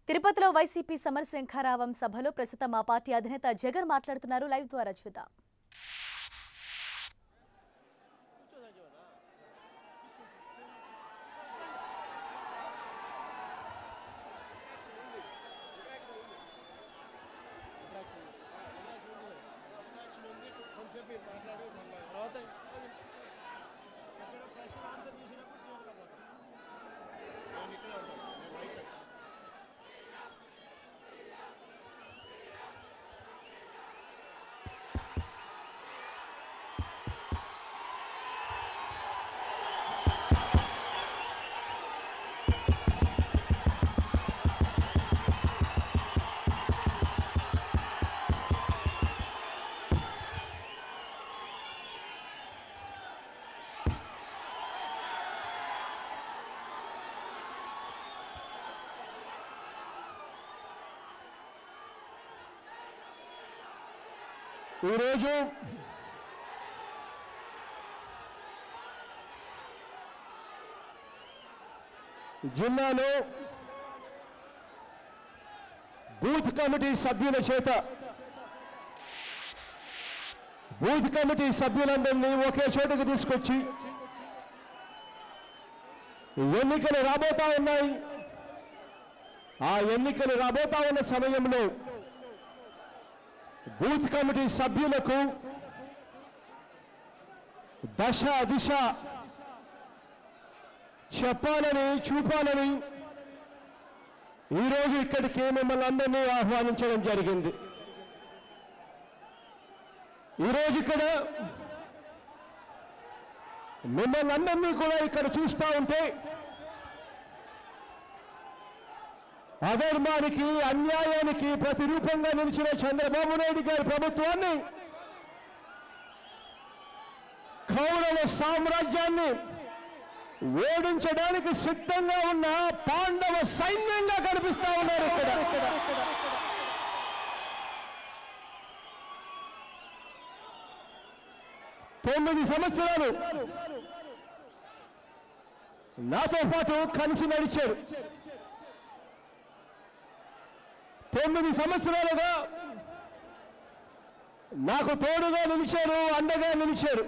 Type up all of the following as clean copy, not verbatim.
తిరుపతిలో వైసీపీ సమరశంఖారావం సభలో ప్రస్తుతం ఆ పార్టీ అధినేత జగన్ మాట్లాడుతున్నారు. లైవ్ ద్వారా చూద్దాం. ఈరోజు జిల్లాలో బూత్ కమిటీ సభ్యుల చేత బూత్ కమిటీ సభ్యులందరినీ ఒకే చోటుకు తీసుకొచ్చి ఎన్నికలు రాబోతా ఉన్నాయి. ఆ ఎన్నికలు రాబోతా ఉన్న సమయంలో బూత్ కమిటీ సభ్యులకు దశ దిశ చెప్పాలని చూపాలని ఈరోజు ఇక్కడికి మిమ్మల్ని అందరినీ ఆహ్వానించడం జరిగింది. ఈరోజు ఇక్కడ మిమ్మల్ని అందరినీ కూడా ఇక్కడ చూస్తూ ఉంటే అధర్మానికి అన్యాయానికి ప్రతిరూపంగా నిలిచిన చంద్రబాబు నాయుడు గారి ప్రభుత్వాన్ని, కౌరవ సామ్రాజ్యాన్ని ఓడించడానికి సిద్ధంగా ఉన్న పాండవ సైన్యంగా కనిపిస్తా ఉన్నారు ఇక్కడ. 9 సంవత్సరాలు నాతో పాటు కలిసి నడిచారు. 9 సంవత్సరాలుగా నాకు తోడుగా నిలిచారు, అండగా నిలిచారు.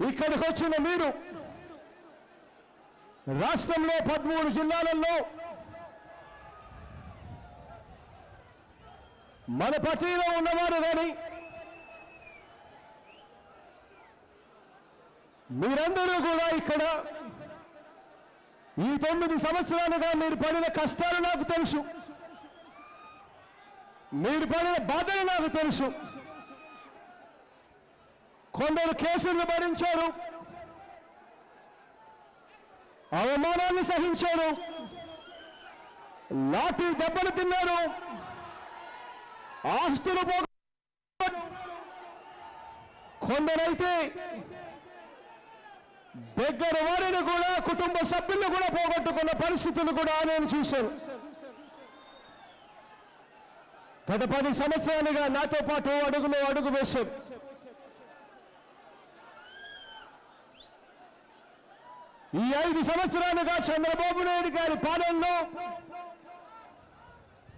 ఇక్కడికి వచ్చిన మీరు రాష్ట్రంలో 13 జిల్లాలలో మన పార్టీలో ఉన్నవారు కానీ మీరందరూ కూడా ఇక్కడ ఈ 9 సంవత్సరాలుగా మీరు పడిన కష్టాలు నాకు తెలుసు, మీరు పడిన బాధలు నాకు తెలుసు. కొందరు కేసులను భరించారు, అవమానాన్ని సహించారు, లాఠీ దెబ్బలు తిన్నారు, ఆస్తులు పోగొట్టుకున్నారు. కొందరైతే దగ్గర వారిని కూడా, కుటుంబ సభ్యులను కూడా పోగొట్టుకున్న పరిస్థితులు కూడా నేను చూశాను. గత 10 సంవత్సరాలుగా నాతో పాటు అడుగులో అడుగు వేశారు. ఈ 5 సంవత్సరాలుగా చంద్రబాబు నాయుడు గారి పాలనలో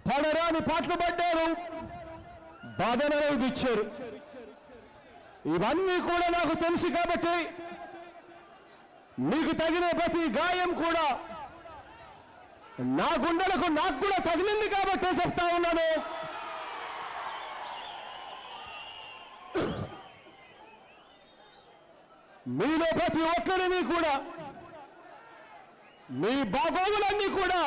పడరాని పాటలు పడ్డారు, బాధను అనుభవించారు. ఇవన్నీ కూడా నాకు తెలుసు కాబట్టి మీకు తగిన ప్రతి గాయం కూడా నా గుండెలకు నాకు కూడా తగిలింది కాబట్టి చెప్తా ఉన్నాను. మీలో ప్రతి ఒక్కరిని కూడా మీ బాగోగులన్నీ కూడా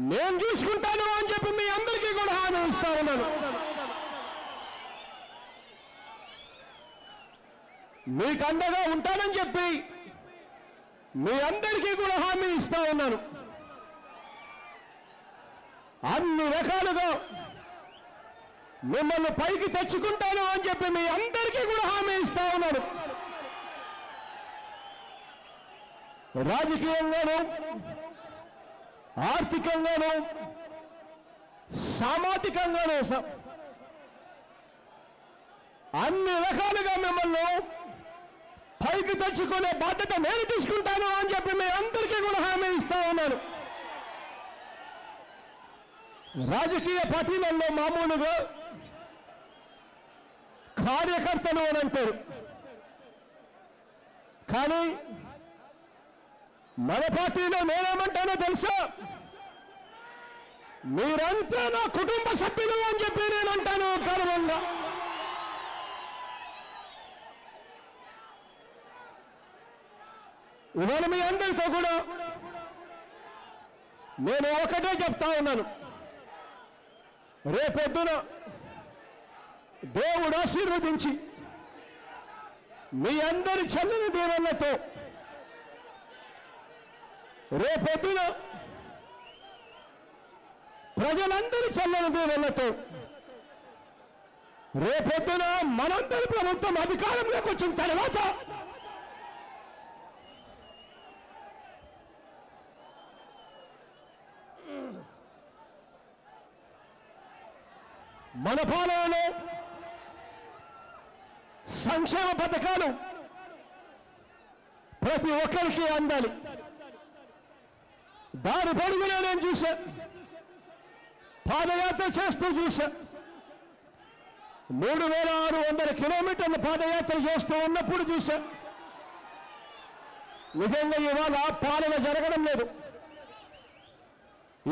నేను చూసుకుంటాను అని చెప్పి మీ అందరికీ కూడా హామీ ఇస్తా ఉన్నాను. మీకు అండగా ఉంటానని చెప్పి మీ అందరికీ కూడా హామీ ఇస్తా ఉన్నాను. అన్ని రకాలుగా మిమ్మల్ని పైకి తెచ్చుకుంటాను అని చెప్పి మీ అందరికీ కూడా హామీ ఇస్తా ఉన్నాను. రాజకీయంగాను, ఆర్థికంగాను, సామాజికంగాను అన్ని రకాలుగా మిమ్మల్ని పైకి తెచ్చుకునే బాధ్యత నేను తీసుకుంటాను అని చెప్పి మీ అందరికీ కూడా హామీ ఇస్తా ఉన్నాను. రాజకీయ పార్టీలలో మామూలుగా కార్యకర్తలు అని అంటారు, కానీ మన పార్టీలో నేనేమంటానో తెలుసా? మీరంతా నా కుటుంబ సభ్యులు అని చెప్పి నేను అంటాను గర్వంగా. ఇవాళ మీ అందరితో కూడా నేను ఒకటే చెప్తా ఉన్నాను, రేపొద్దున దేవుడు ఆశీర్వదించి మీ అందరి చల్లని దీవెనలతో రేపొద్దున ప్రజలందరి చల్లని దీవెనలతో రేపొద్దున మనందరి ప్రభుత్వం అధికారంలోకి వచ్చిన తర్వాత మన పాలనలో సంక్షేమ పథకాలు ప్రతి ఒక్కరికి అందాలి. దారి పొడుగునే నేను చూశా, పాదయాత్ర చేస్తూ చూశా. 3600 కిలోమీటర్ల పాదయాత్ర చేస్తూ ఉన్నప్పుడు చూశా. నిజంగా ఇవాళ పాలన జరగడం లేదు.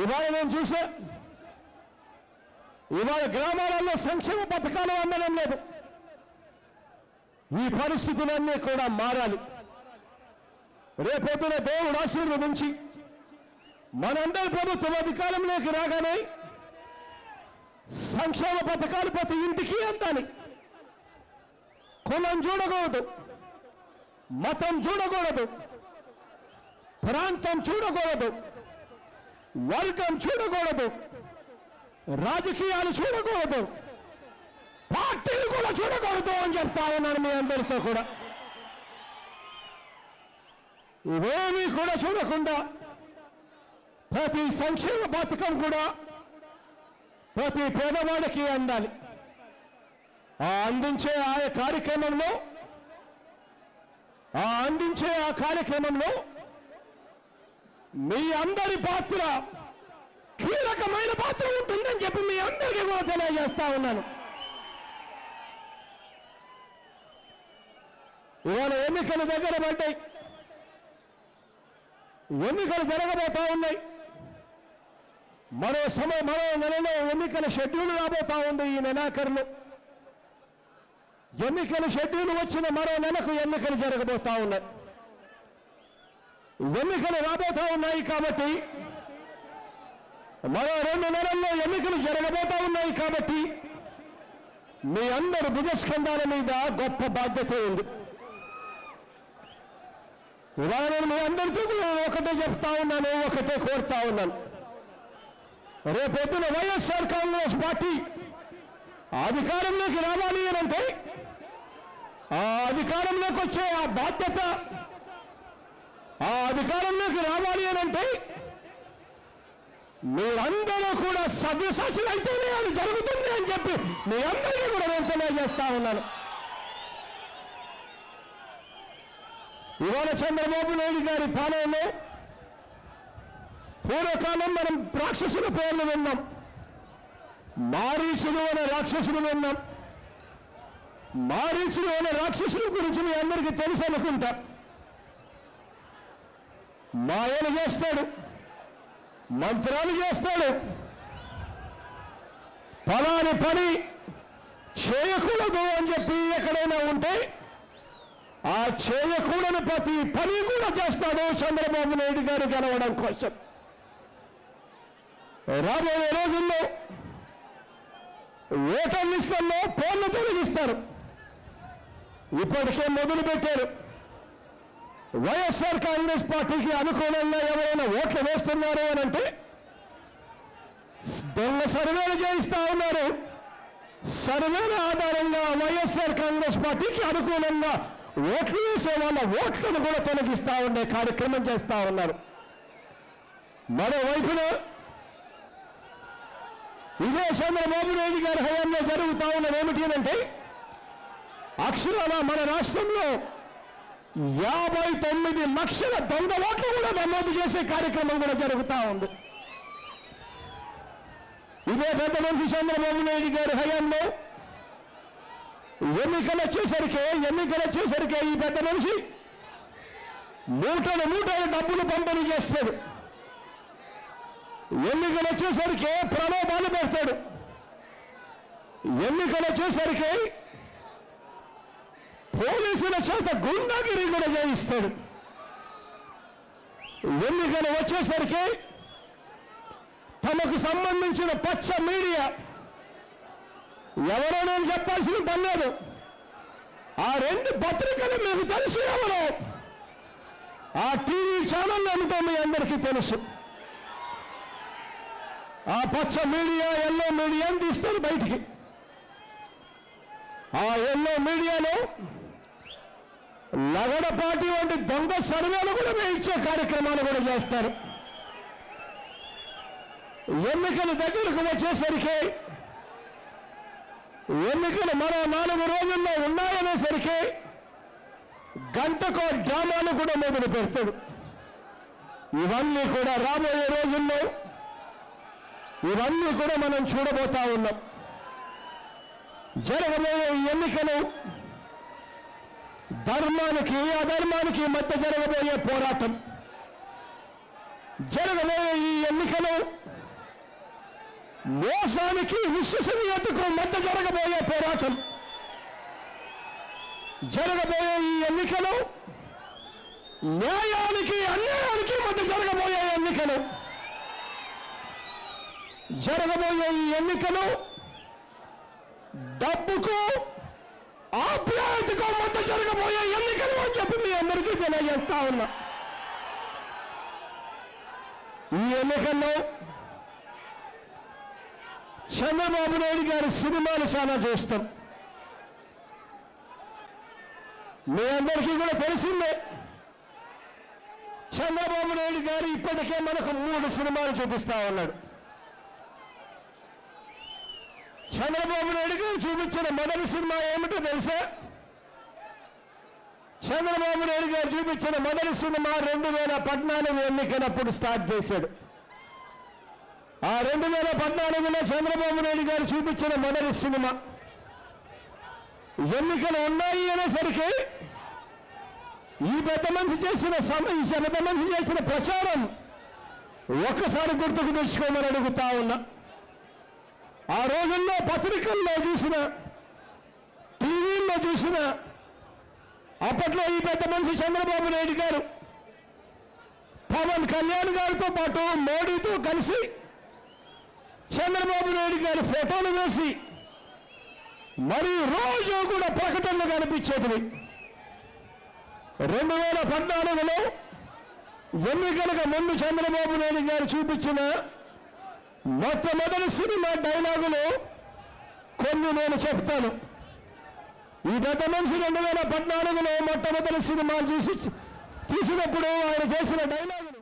ఇవాళ నేను చూశా, ఇవాళ గ్రామాలలో సంక్షేమ పథకాలు అందడం లేదు. ఈ పరిస్థితులన్నీ కూడా మారాలి. రేపొద్దున దేవుడు ఆశీర్వదించి మనందరి ప్రభుత్వం అధికారంలోకి రాగానే సంక్షేమ పథకాలు ప్రతి ఇంటికి అందాలి. కులం చూడకూడదు, మతం చూడకూడదు, ప్రాంతం చూడకూడదు, వర్గం చూడకూడదు, రాజకీయాలు చూడకూడదు, పార్టీలు కూడా చూడకూడదు అని చెప్తా ఉన్నాను మీ అందరితో కూడా. ఇవేమీ కూడా చూడకుండా ప్రతి సంక్షేమ పథకం కూడా ప్రతి పేదవాడికి అందాలి. అందించే ఆ కార్యక్రమంలో మీ అందరి పాత్ర కీలకమైన పాత్ర ఉంటుందని చెప్పి మీ అందరికీ కూడా తెలియజేస్తా ఉన్నాను. ఇవాళ ఎన్నికలు దగ్గర పడ్డాయి, ఎన్నికలు జరగబోతా ఉన్నాయి. మరో నెలలో ఎన్నికల షెడ్యూల్ రాబోతా ఉంది. ఈ నెలాఖరులో ఎన్నికల షెడ్యూల్ వచ్చిన మరో నెలకు ఎన్నికలు జరగబోతా ఉన్నాయి. ఎన్నికలు రాబోతా ఉన్నాయి కాబట్టి మరో 2 నెలల్లో ఎన్నికలు జరగబోతా ఉన్నాయి కాబట్టి మీ అందరి భుజస్కంధాల మీద గొప్ప బాధ్యత ఉంది. ఇవాళ నేను మీ అందరితో ఒకటే చెప్తా ఉన్నాను, ఒకటే కోరుతా ఉన్నాను. రేపొద్దున వైఎస్ఆర్ కాంగ్రెస్ పార్టీ అధికారంలోకి రావాలి అనంటే ఆ అధికారంలోకి వచ్చే ఆ బాధ్యత, ఆ అధికారంలోకి రావాలి అనంటే మీరందరూ కూడా సవ్యసాచులు అయితేనే అది జరుగుతుంది అని చెప్పి మీ అందరికీ కూడా నేను తెలియజేస్తా ఉన్నాను. ఇవాళ చంద్రబాబు నాయుడు గారి పాలనలో పూర్వకాలం మనం రాక్షసుల పేర్లు విన్నాం. మారీచుడు అనే రాక్షసుడు విన్నాం. మారీచుడు అనే రాక్షసుల గురించి మీ అందరికీ తెలుసు అనుకుంటా. మాయలు చేస్తాడు, మంత్రాలు చేస్తాడు, ఫలాని పని చేయకూడదు అని చెప్పి ఎక్కడైనా ఉంటే ఆ చేయకూడని ప్రతి పని కూడా చేస్తాడు చంద్రబాబు నాయుడు గారు గెలవడం కోసం. రాబోయే రోజుల్లో ఓటర్ లిస్టుల్లో పేర్లు తొలగిస్తారు. ఇప్పటికే మొదలుపెట్టారు. వైఎస్ఆర్ కాంగ్రెస్ పార్టీకి అనుకూలంగా ఎవరైనా ఓట్లు వేస్తున్నారు అని అంటే దొంగ సర్వేలు చేయిస్తా ఉన్నారు. సర్వేల ఆధారంగా వైఎస్ఆర్ కాంగ్రెస్ పార్టీకి అనుకూలంగా ఓట్లు వేసే వాళ్ళ ఓట్లను కూడా తొలగిస్తా ఉండే కార్యక్రమం చేస్తా ఉన్నారు. మరోవైపున ఇదే చంద్రబాబు నాయుడు గారి హయాంలో జరుగుతా ఉన్నది ఏమిటి అంటే అక్షరాల మన రాష్ట్రంలో 59 లక్షల దొంగ ఓట్లు కూడా నమోదు చేసే కార్యక్రమం కూడా జరుగుతూ ఉంది. ఇదే పెద్ద మనిషి చంద్రబాబు నాయుడు గారి హయాంలో ఎన్నికలు వచ్చేసరికి ఈ పెద్ద మనిషి మూటలు డబ్బులు పంపిణీ చేస్తాడు. ఎన్నికలు వచ్చేసరికి ప్రలోభాలు పెడతాడు. ఎన్నికలు వచ్చేసరికి పోలీసుల చేత గుండాగిరి కూడా చేయిస్తాడు. ఎన్నికలు వచ్చేసరికి తమకు సంబంధించిన పచ్చ మీడియా ఎవరో నేను చెప్పాల్సిన పని లేదు. ఆ 2 పత్రికలు మీకు తెలుసు ఎవరో, ఆ టీవీ ఛానల్ ఏమిటో మీ అందరికీ తెలుసు. ఆ పచ్చ మీడియా ఎల్లో మీడియాని తీస్తారు బయటికి. ఆ ఎల్లో మీడియాలో లగడపాటి వంటి దొంగ సర్వేలు కూడా వేయించే కార్యక్రమాలు కూడా చేస్తారు. ఎన్నికల దగ్గరకు వచ్చేసరికి ఎన్నికలు మరో 4 రోజుల్లో ఉన్నాయనేసరికి గంటకో డ్రామాలు కూడా మొదలు పెడతాడు. ఇవన్నీ కూడా రాబోయే రోజుల్లో ఇవన్నీ కూడా మనం చూడబోతా ఉన్నాం. జరగబోయే ఈ ఎన్నికలు ధర్మానికి అధర్మానికి మధ్య జరగబోయే పోరాటం. జరగబోయే ఈ ఎన్నికలు మోసానికి విశ్వసనీయతకు మధ్య జరగబోయే పోరాటం. జరగబోయే ఈ ఎన్నికలు న్యాయానికి అన్యాయానికి మధ్య జరగబోయే ఎన్నికలు. జరగబోయే ఈ ఎన్నికలు డబ్బుకు ఆప్యాయతకు మధ్య జరగబోయే ఎన్నికలు అని చెప్పి మీ అందరికీ తెలియజేస్తా ఉన్నా. ఈ ఎన్నికల్లో చంద్రబాబు నాయుడు గారి సినిమాలు చాలా చూస్తాం. మీ అందరికీ కూడా తెలిసిందే, చంద్రబాబు నాయుడు గారు ఇప్పటికే మనకు 3 సినిమాలు చూపిస్తా ఉన్నాడు. చంద్రబాబు నాయుడు గారు చూపించిన మొదటి సినిమా ఏమిటో తెలుసా? చంద్రబాబు నాయుడు గారు చూపించిన మొదటి సినిమా 2014 ఎన్నికలప్పుడు స్టార్ట్ చేశాడు. ఆ 2014లో చంద్రబాబు నాయుడు గారు చూపించిన మొదటి సినిమా ఎన్నికలు ఉన్నాయి అనేసరికి ఈ పెద్ద మనిషి చేసిన ప్రచారం ఒక్కసారి గుర్తుకు తెచ్చుకోమని అడుగుతా ఉన్నా. ఆ రోజుల్లో పత్రికల్లో చూసిన, టీవీల్లో చూసిన, అప్పట్లో ఈ పెద్ద మనిషి చంద్రబాబు నాయుడు గారు పవన్ కళ్యాణ్ గారితో పాటు మోడీతో కలిసి చంద్రబాబు నాయుడు గారి ఫోటోలు వేసి మరియు రోజు కూడా ప్రకటనలు కనిపించేటివి. 2014లో ఎన్నికలకు ముందు చంద్రబాబు నాయుడు గారు చూపించిన మొట్టమొదటి సినిమా డైలాగులు కొన్ని నేను చెప్తాను. ఈ పెద్ద మనిషి 2014లో మొట్టమొదటి సినిమా తీసినప్పుడు ఆయన చేసిన డైలాగులు